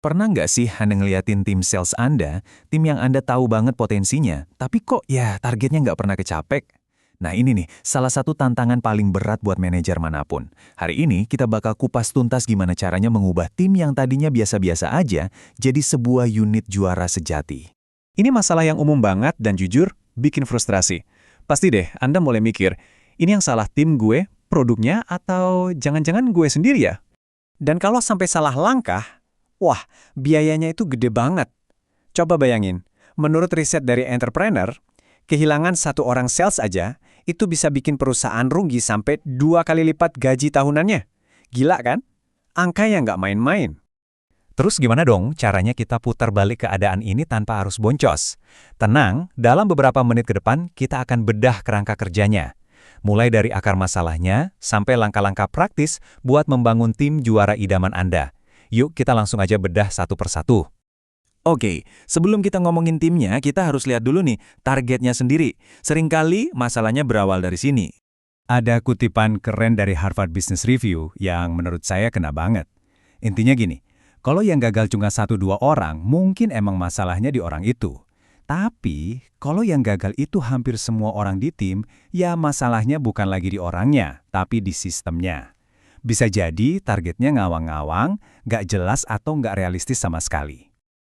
Pernah nggak sih Anda ngeliatin tim sales Anda, tim yang Anda tahu banget potensinya, tapi kok ya targetnya nggak pernah kecapek? Nah ini nih, salah satu tantangan paling berat buat manajer manapun. Hari ini kita bakal kupas tuntas gimana caranya mengubah tim yang tadinya biasa-biasa aja jadi sebuah unit juara sejati. Ini masalah yang umum banget dan jujur bikin frustrasi. Pasti deh Anda mulai mikir, ini yang salah tim gue, produknya, atau jangan-jangan gue sendiri ya? Dan kalau sampai salah langkah, wah, biayanya itu gede banget. Coba bayangin, menurut riset dari Entrepreneur, kehilangan satu orang sales aja itu bisa bikin perusahaan rugi sampai 2 kali lipat gaji tahunannya. Gila kan? Angka yang nggak main-main. Terus gimana dong caranya kita putar balik keadaan ini tanpa harus boncos? Tenang, dalam beberapa menit ke depan kita akan bedah kerangka kerjanya. Mulai dari akar masalahnya sampai langkah-langkah praktis buat membangun tim juara idaman Anda. Yuk kita langsung aja bedah satu persatu. Oke, sebelum kita ngomongin timnya, kita harus lihat dulu nih targetnya sendiri. Seringkali masalahnya berawal dari sini. Ada kutipan keren dari Harvard Business Review yang menurut saya kena banget. Intinya gini, kalau yang gagal cuma 1-2 orang, mungkin emang masalahnya di orang itu. Tapi, kalau yang gagal itu hampir semua orang di tim, ya masalahnya bukan lagi di orangnya, tapi di sistemnya. Bisa jadi targetnya ngawang-ngawang, nggak jelas atau nggak realistis sama sekali.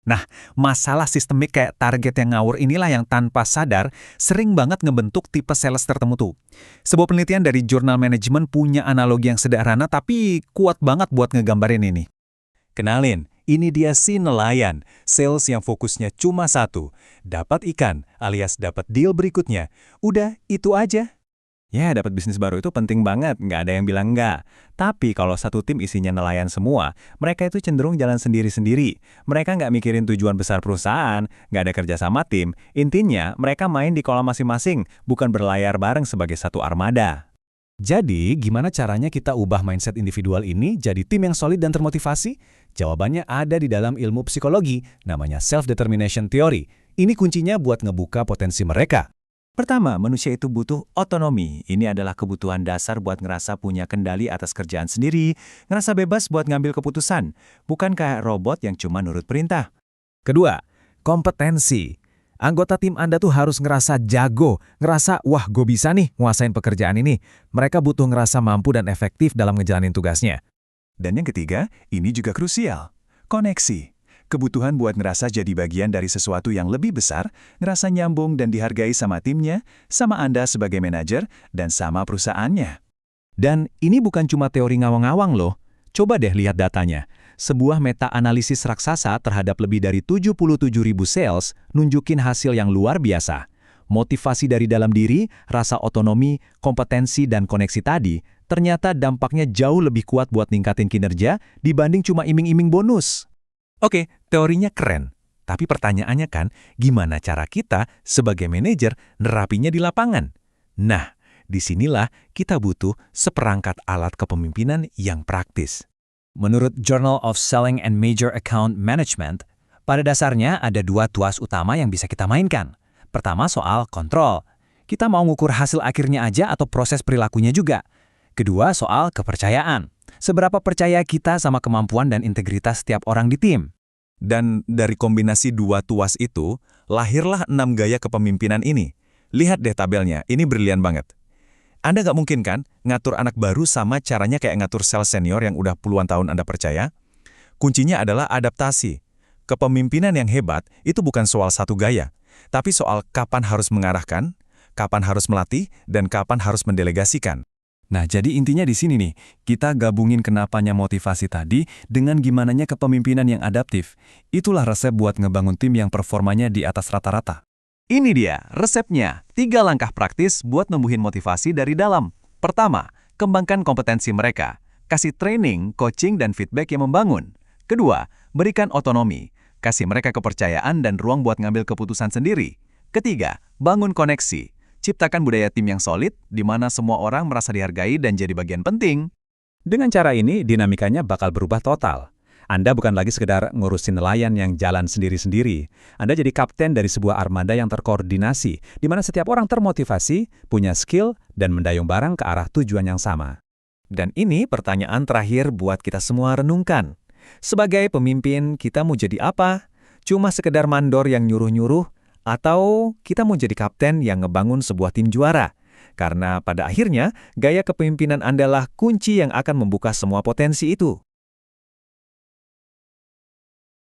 Nah, masalah sistemik kayak target yang ngawur inilah yang tanpa sadar sering banget ngebentuk tipe sales tertentu tuh. Sebuah penelitian dari Jurnal Management punya analogi yang sederhana tapi kuat banget buat ngegambarin ini. Kenalin, ini dia si nelayan, sales yang fokusnya cuma satu, dapat ikan alias dapat deal berikutnya. Udah, itu aja. Ya, dapat bisnis baru itu penting banget, nggak ada yang bilang nggak. Tapi kalau satu tim isinya nelayan semua, mereka itu cenderung jalan sendiri-sendiri. Mereka nggak mikirin tujuan besar perusahaan, nggak ada kerja sama tim. Intinya, mereka main di kolam masing-masing, bukan berlayar bareng sebagai satu armada. Jadi, gimana caranya kita ubah mindset individual ini jadi tim yang solid dan termotivasi? Jawabannya ada di dalam ilmu psikologi, namanya self-determination theory. Ini kuncinya buat ngebuka potensi mereka. Pertama, manusia itu butuh otonomi. Ini adalah kebutuhan dasar buat ngerasa punya kendali atas kerjaan sendiri, ngerasa bebas buat ngambil keputusan, bukan kayak robot yang cuma nurut perintah. Kedua, kompetensi. Anggota tim Anda tuh harus ngerasa jago, ngerasa, wah gue bisa nih nguasain pekerjaan ini. Mereka butuh ngerasa mampu dan efektif dalam ngejalanin tugasnya. Dan yang ketiga, ini juga krusial. Koneksi. Kebutuhan buat ngerasa jadi bagian dari sesuatu yang lebih besar, ngerasa nyambung dan dihargai sama timnya, sama Anda sebagai manajer, dan sama perusahaannya. Dan ini bukan cuma teori ngawang-ngawang loh. Coba deh lihat datanya. Sebuah meta-analisis raksasa terhadap lebih dari 77.000 sales nunjukin hasil yang luar biasa. Motivasi dari dalam diri, rasa otonomi, kompetensi, dan koneksi tadi, ternyata dampaknya jauh lebih kuat buat ningkatin kinerja dibanding cuma iming-iming bonus. Oke, teorinya keren. Tapi pertanyaannya kan, gimana cara kita sebagai manajer nerapinya di lapangan? Nah, disinilah kita butuh seperangkat alat kepemimpinan yang praktis. Menurut Journal of Selling and Major Account Management, pada dasarnya ada 2 tuas utama yang bisa kita mainkan. Pertama soal kontrol. Kita mau ngukur hasil akhirnya aja atau proses perilakunya juga. Kedua soal kepercayaan. Seberapa percaya kita sama kemampuan dan integritas setiap orang di tim. Dan dari kombinasi 2 tuas itu, lahirlah 6 gaya kepemimpinan ini. Lihat deh tabelnya, ini brilian banget. Anda nggak mungkin kan ngatur anak baru sama caranya kayak ngatur sales senior yang udah puluhan tahun Anda percaya? Kuncinya adalah adaptasi. Kepemimpinan yang hebat itu bukan soal satu gaya, tapi soal kapan harus mengarahkan, kapan harus melatih, dan kapan harus mendelegasikan. Nah, jadi intinya di sini nih, kita gabungin kenapanya motivasi tadi dengan gimananya kepemimpinan yang adaptif. Itulah resep buat ngebangun tim yang performanya di atas rata-rata. Ini dia resepnya, 3 langkah praktis buat numbuhin motivasi dari dalam. Pertama, kembangkan kompetensi mereka. Kasih training, coaching, dan feedback yang membangun. Kedua, berikan otonomi. Kasih mereka kepercayaan dan ruang buat ngambil keputusan sendiri. Ketiga, bangun koneksi. Ciptakan budaya tim yang solid, di mana semua orang merasa dihargai dan jadi bagian penting. Dengan cara ini, dinamikanya bakal berubah total. Anda bukan lagi sekedar ngurusin nelayan yang jalan sendiri-sendiri. Anda jadi kapten dari sebuah armada yang terkoordinasi, di mana setiap orang termotivasi, punya skill, dan mendayung barang ke arah tujuan yang sama. Dan ini pertanyaan terakhir buat kita semua renungkan. Sebagai pemimpin, kita mau jadi apa? Cuma sekedar mandor yang nyuruh-nyuruh? Atau kita mau jadi kapten yang ngebangun sebuah tim juara? Karena pada akhirnya, gaya kepemimpinan Anda lah kunci yang akan membuka semua potensi itu.